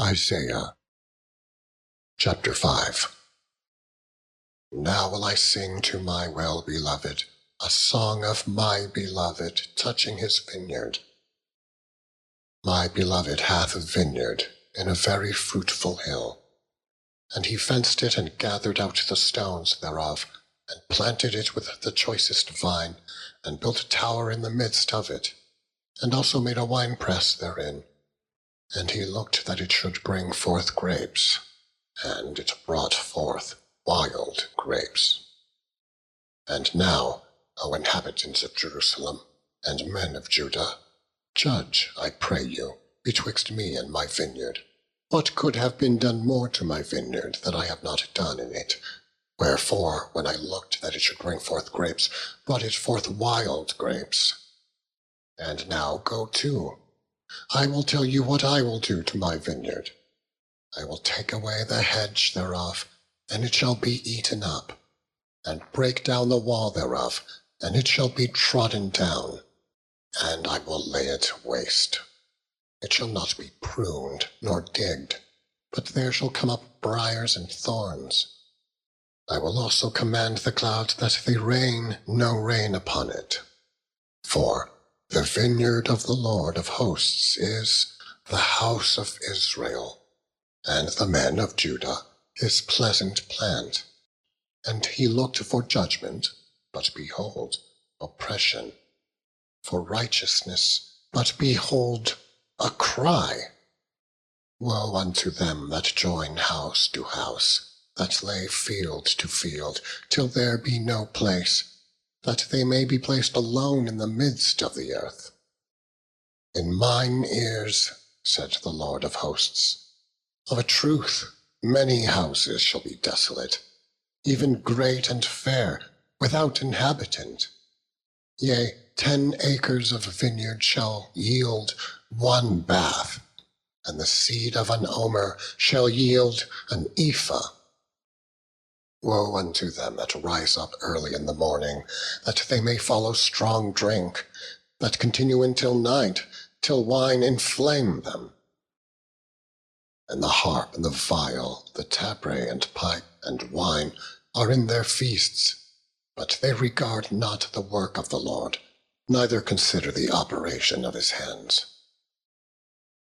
Isaiah chapter 5. Now will I sing to my well-beloved a song of my beloved touching his vineyard. My beloved hath a vineyard in a very fruitful hill, and he fenced it and gathered out the stones thereof, and planted it with the choicest vine, and built a tower in the midst of it, and also made a winepress therein. And he looked that it should bring forth grapes, and it brought forth wild grapes. And now, O inhabitants of Jerusalem, and men of Judah, judge, I pray you, betwixt me and my vineyard. What could have been done more to my vineyard that I have not done in it? Wherefore, when I looked that it should bring forth grapes, brought it forth wild grapes. And now go to. I will tell you what I will do to my vineyard. I will take away the hedge thereof, and it shall be eaten up, and break down the wall thereof, and it shall be trodden down, and I will lay it waste. It shall not be pruned nor digged, but there shall come up briars and thorns. I will also command the clouds that they rain no rain upon it. For the vineyard of the Lord of hosts is the house of Israel, and the men of Judah his pleasant plant. And he looked for judgment, but behold, oppression; for righteousness, but behold, a cry. Woe unto them that join house to house, that lay field to field, till there be no place, that they may be placed alone in the midst of the earth. In mine ears, said the Lord of hosts, of a truth many houses shall be desolate, even great and fair, without inhabitant. Yea, 10 acres of vineyard shall yield 1 bath, and the seed of an omer shall yield an ephah. Woe unto them that rise up early in the morning, that they may follow strong drink, that continue until night, till wine inflame them. And the harp and the viol, the tabret and pipe and wine are in their feasts, but they regard not the work of the Lord, neither consider the operation of his hands.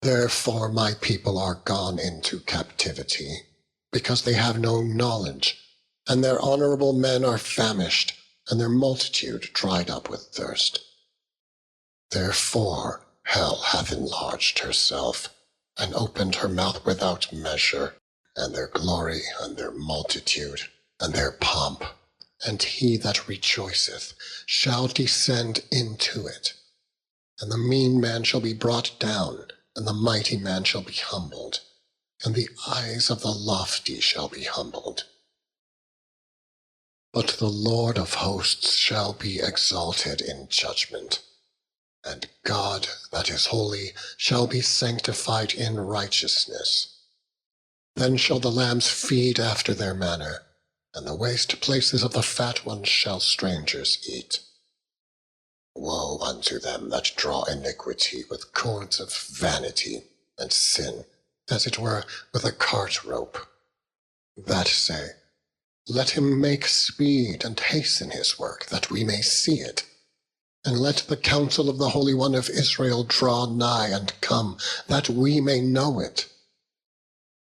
Therefore my people are gone into captivity, because they have no knowledge, and their honorable men are famished, and their multitude dried up with thirst. Therefore hell hath enlarged herself, and opened her mouth without measure, and their glory, and their multitude, and their pomp, and he that rejoiceth shall descend into it. And the mean man shall be brought down, and the mighty man shall be humbled, and the eyes of the lofty shall be humbled. But the Lord of hosts shall be exalted in judgment, and God that is holy shall be sanctified in righteousness. Then shall the lambs feed after their manner, and the waste places of the fat ones shall strangers eat. Woe unto them that draw iniquity with cords of vanity, and sin, as it were, with a cart rope, that say, Let him make speed and hasten his work, that we may see it. And let the counsel of the Holy One of Israel draw nigh and come, that we may know it.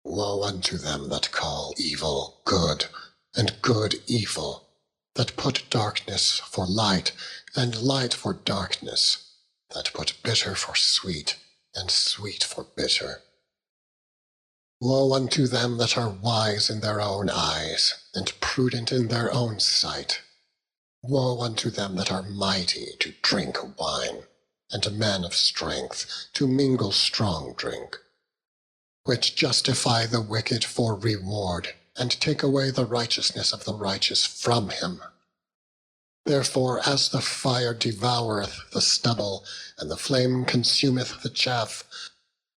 Woe unto them that call evil good, and good evil, that put darkness for light, and light for darkness, that put bitter for sweet, and sweet for bitter. Woe unto them that are wise in their own eyes, and prudent in their own sight. Woe unto them that are mighty to drink wine, and men of strength to mingle strong drink, which justify the wicked for reward, and take away the righteousness of the righteous from him. Therefore as the fire devoureth the stubble, and the flame consumeth the chaff,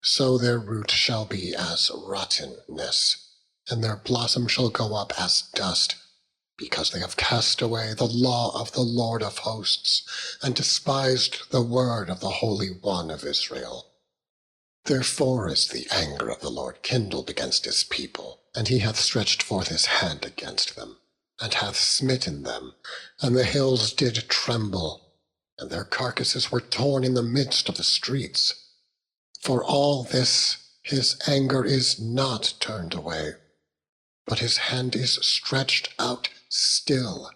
so their root shall be as rottenness, and their blossom shall go up as dust, because they have cast away the law of the Lord of hosts, and despised the word of the Holy One of Israel. Therefore is the anger of the Lord kindled against his people, and he hath stretched forth his hand against them, and hath smitten them, and the hills did tremble, and their carcasses were torn in the midst of the streets. For all this his anger is not turned away, but his hand is stretched out still.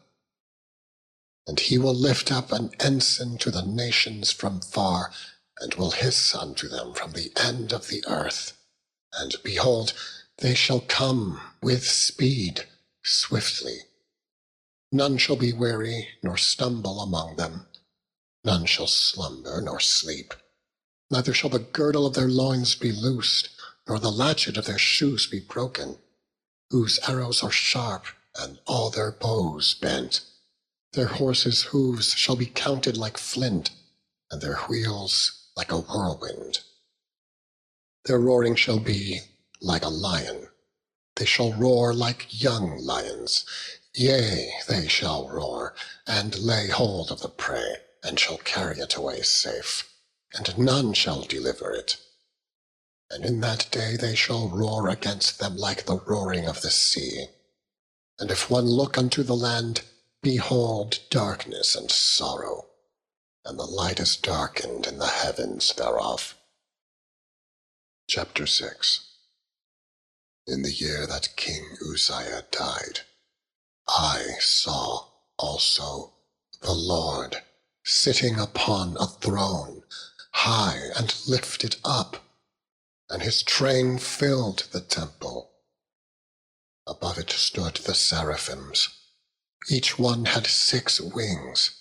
And he will lift up an ensign to the nations from far, and will hiss unto them from the end of the earth. And behold, they shall come with speed, swiftly. None shall be weary, nor stumble among them. None shall slumber, nor sleep. Neither shall the girdle of their loins be loosed, nor the latchet of their shoes be broken, whose arrows are sharp, and all their bows bent. Their horses' hooves shall be counted like flint, and their wheels like a whirlwind. Their roaring shall be like a lion. They shall roar like young lions. Yea, they shall roar, and lay hold of the prey, and shall carry it away safe, and none shall deliver it. And in that day they shall roar against them like the roaring of the sea. And if one look unto the land, behold darkness and sorrow, and the light is darkened in the heavens thereof. Chapter 6. In the year that King Uzziah died, I saw also the Lord sitting upon a throne, high and lifted up, and his train filled the temple. Above it stood the seraphims. Each one had 6 wings.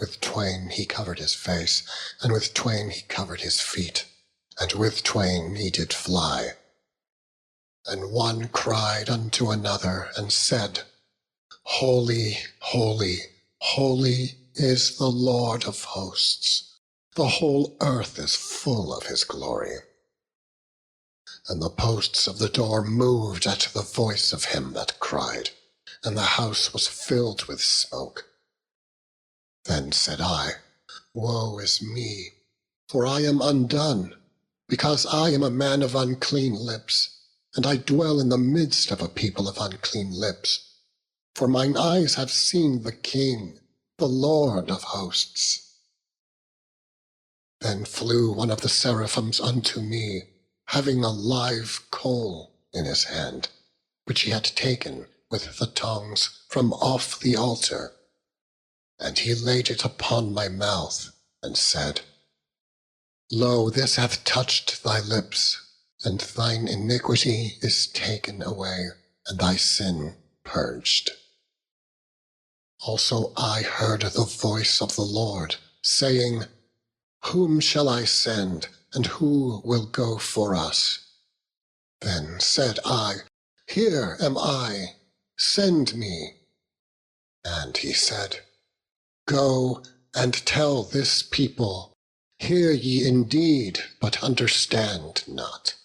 With twain he covered his face, and with twain he covered his feet, and with twain he did fly. And one cried unto another, and said, Holy, holy, holy is the Lord of hosts. The whole earth is full of his glory. And the posts of the door moved at the voice of him that cried, and the house was filled with smoke. Then said I, Woe is me, for I am undone, because I am a man of unclean lips, and I dwell in the midst of a people of unclean lips. For mine eyes have seen the King, the Lord of hosts. Then flew one of the seraphims unto me, having a live coal in his hand, which he had taken with the tongs from off the altar. And he laid it upon my mouth, and said, Lo, this hath touched thy lips, and thine iniquity is taken away, and thy sin purged. Also I heard the voice of the Lord, saying, Whom shall I send, and who will go for us? Then said I, Here am I, send me. And he said, Go and tell this people, Hear ye indeed, but understand not,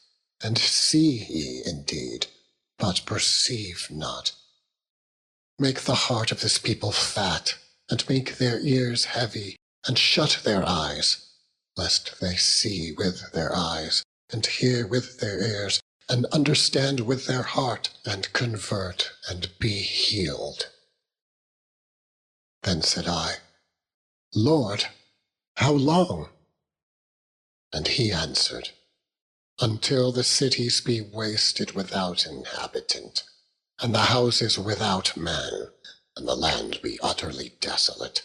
and see ye indeed, but perceive not. Make the heart of this people fat, and make their ears heavy, and shut their eyes, lest they see with their eyes, and hear with their ears, and understand with their heart, and convert, and be healed. Then said I, Lord, how long? And he answered, Until the cities be wasted without inhabitant, and the houses without man, and the land be utterly desolate.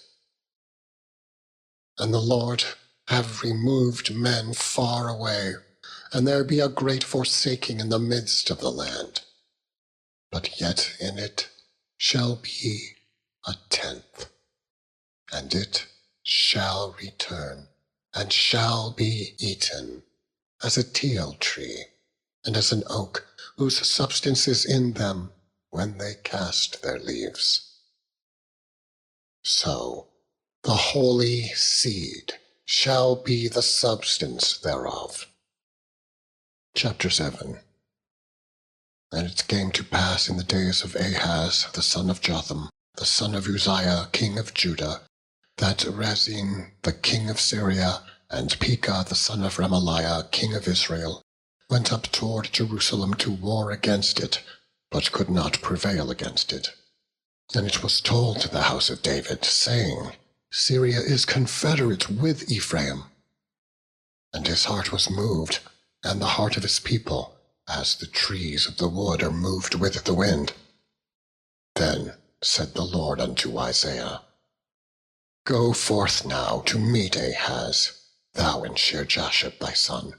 And the Lord have removed men far away, and there be a great forsaking in the midst of the land. But yet in it shall be a tenth, and it shall return, and shall be eaten, as a teil tree, and as an oak, whose substance is in them when they cast their leaves. So the holy seed shall be the substance thereof. Chapter 7. And it came to pass in the days of Ahaz, the son of Jotham, the son of Uzziah, king of Judah, that Rezin, the king of Syria, And Pekah the son of Remaliah, king of Israel, went up toward Jerusalem to war against it, but could not prevail against it. And it was told to the house of David, saying, Syria is confederate with Ephraim. And his heart was moved, and the heart of his people, as the trees of the wood are moved with the wind. Then said the Lord unto Isaiah, Go forth now to meet Ahaz, thou and Shear-Jashub thy son,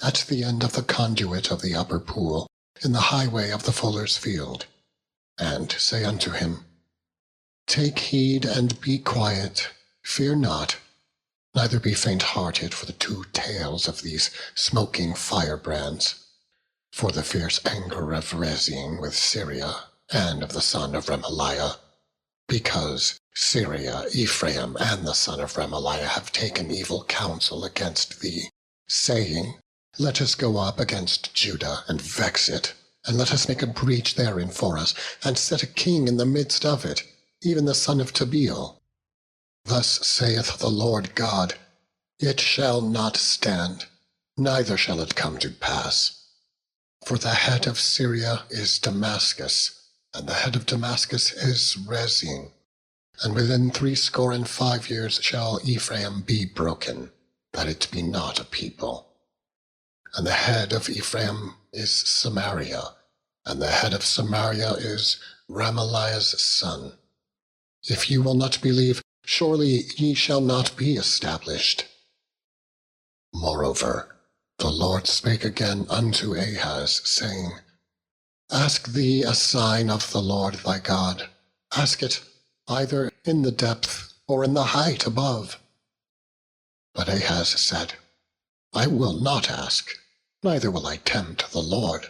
at the end of the conduit of the upper pool, in the highway of the fuller's field, and say unto him, Take heed and be quiet, fear not, neither be faint-hearted for the two tails of these smoking firebrands, for the fierce anger of Rezin with Syria, and of the son of Remaliah, because Syria, Ephraim, and the son of Remaliah have taken evil counsel against thee, saying, Let us go up against Judah, and vex it, and let us make a breach therein for us, and set a king in the midst of it, even the son of Tabeel. Thus saith the Lord God, It shall not stand, neither shall it come to pass. For the head of Syria is Damascus, and the head of Damascus is Rezin. And within 65 years shall Ephraim be broken, that it be not a people. And the head of Ephraim is Samaria, and the head of Samaria is Remaliah's son. If ye will not believe, surely ye shall not be established. Moreover, the Lord spake again unto Ahaz, saying, Ask thee a sign of the Lord thy God. Ask it either in the depth or in the height above. But Ahaz said, I will not ask, neither will I tempt the Lord.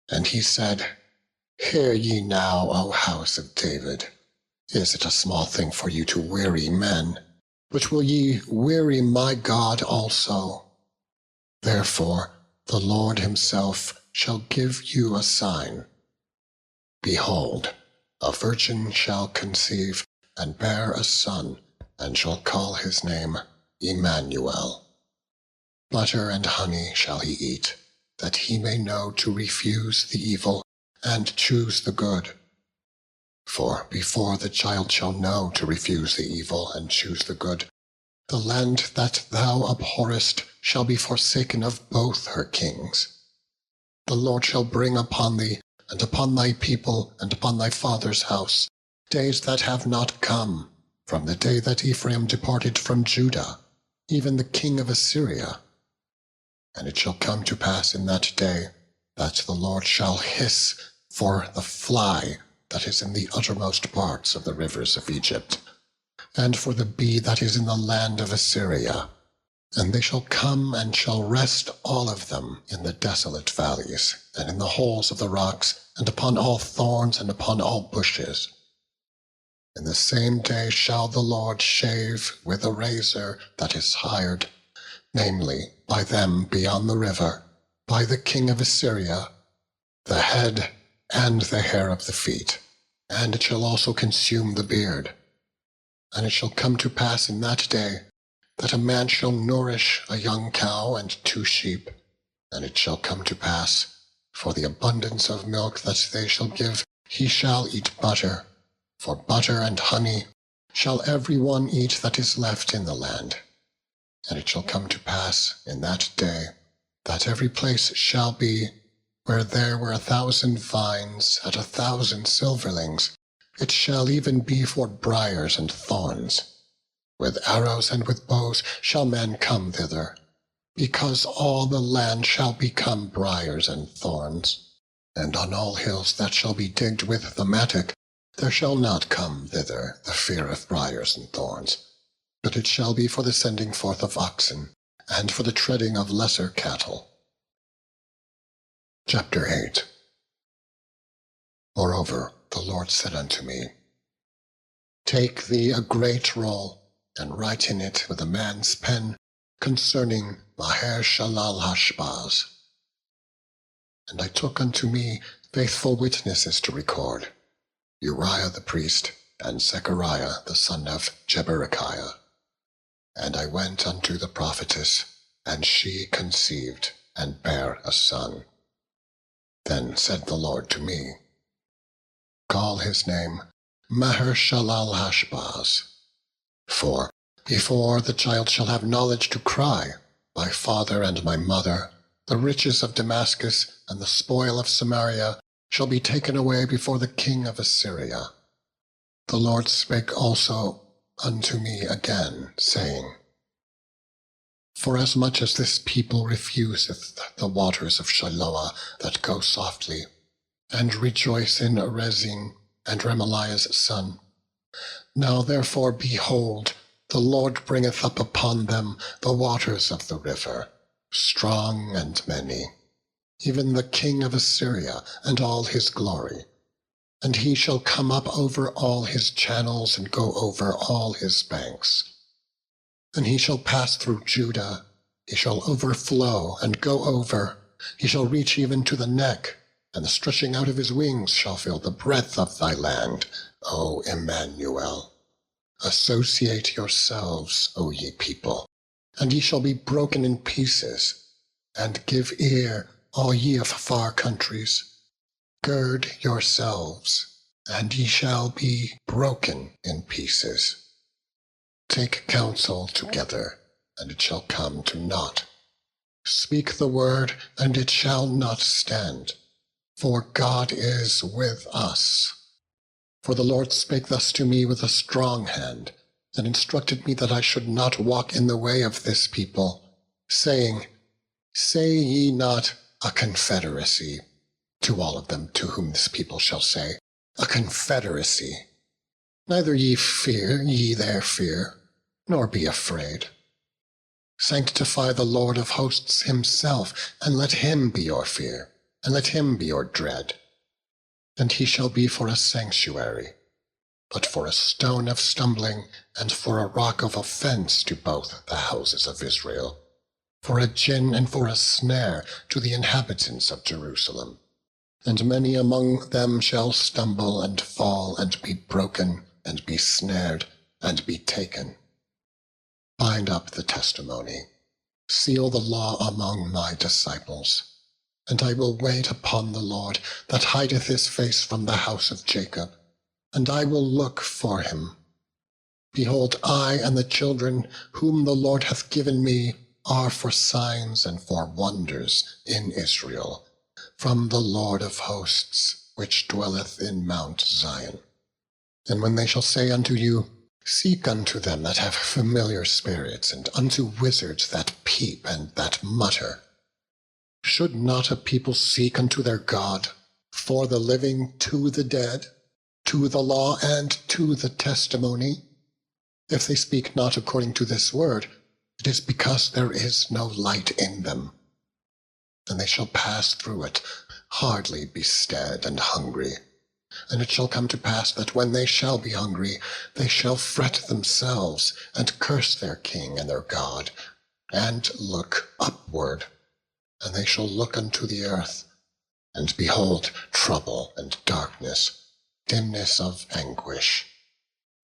And he said, Hear ye now, O house of David. Is it a small thing for you to weary men? But will ye weary my God also? Therefore the Lord himself shall give you a sign. Behold, a virgin shall conceive, and bear a son, and shall call his name Emmanuel. Butter and honey shall he eat, that he may know to refuse the evil, and choose the good. For before the child shall know to refuse the evil, and choose the good, the land that thou abhorrest shall be forsaken of both her kings. The Lord shall bring upon thee, and upon thy people, and upon thy father's house, days that have not come, from the day that Ephraim departed from Judah, even the king of Assyria. And it shall come to pass in that day, that the Lord shall hiss for the fly that is in the uttermost parts of the rivers of Egypt, and for the bee that is in the land of Assyria. And they shall come and shall rest all of them in the desolate valleys, and in the holes of the rocks, and upon all thorns, and upon all bushes. In the same day shall the Lord shave with a razor that is hired, namely, by them beyond the river, by the king of Assyria, the head and the hair of the feet, and it shall also consume the beard. And it shall come to pass in that day, that a man shall nourish a young cow and 2 sheep, and it shall come to pass, for the abundance of milk that they shall give, he shall eat butter, for butter and honey shall every one eat that is left in the land. And it shall come to pass in that day, that every place shall be, where there were 1,000 vines at 1,000 silverlings, it shall even be for briars and thorns. With arrows and with bows shall men come thither, because all the land shall become briars and thorns. And on all hills that shall be digged with the mattock, there shall not come thither the fear of briars and thorns, but it shall be for the sending forth of oxen, and for the treading of lesser cattle. Chapter 8. Moreover the Lord said unto me, Take thee a great roll, and write in it with a man's pen concerning Maher-shalal-hash-baz. And I took unto me faithful witnesses to record, Uriah the priest, and Zechariah the son of Jeberechiah. And I went unto the prophetess, and she conceived, and bare a son. Then said the Lord to me, Call his name Maher-shalal-hash-baz. For before the child shall have knowledge to cry, My father and my mother, the riches of Damascus and the spoil of Samaria shall be taken away before the king of Assyria. The Lord spake also unto me again, saying, Forasmuch as this people refuseth the waters of Shiloah that go softly, and rejoice in Rezin and Remaliah's son, now therefore, behold, the Lord bringeth up upon them the waters of the river, strong and many, even the king of Assyria and all his glory. And he shall come up over all his channels and go over all his banks. And he shall pass through Judah, he shall overflow and go over, he shall reach even to the neck, and the stretching out of his wings shall fill the breadth of thy land, O Emmanuel. Associate yourselves, O ye people, and ye shall be broken in pieces, and give ear, all ye of far countries. Gird yourselves, and ye shall be broken in pieces. Take counsel together, and it shall come to naught. Speak the word, and it shall not stand, for God is with us. For the Lord spake thus to me with a strong hand, and instructed me that I should not walk in the way of this people, saying, Say ye not a confederacy, to all of them to whom this people shall say, a confederacy. Neither ye fear ye their fear, nor be afraid. Sanctify the Lord of hosts himself, and let him be your fear, and let him be your dread. And he shall be for a sanctuary, but for a stone of stumbling, and for a rock of offense to both the houses of Israel, for a gin and for a snare to the inhabitants of Jerusalem. And many among them shall stumble and fall, and be broken, and be snared, and be taken. Bind up the testimony, seal the law among my disciples. And I will wait upon the Lord, that hideth his face from the house of Jacob, and I will look for him. Behold, I and the children whom the Lord hath given me are for signs and for wonders in Israel, from the Lord of hosts, which dwelleth in Mount Zion. And when they shall say unto you, Seek unto them that have familiar spirits, and unto wizards that peep and that mutter, should not a people seek unto their God, for the living to the dead, to the law and to the testimony? If they speak not according to this word, it is because there is no light in them. And they shall pass through it, hardly bestead and hungry. And it shall come to pass that when they shall be hungry, they shall fret themselves, and curse their king and their God, and look upward. And they shall look unto the earth, and behold trouble and darkness, dimness of anguish.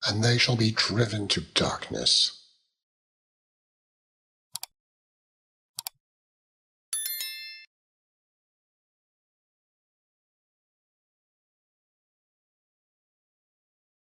And they shall be driven to darkness,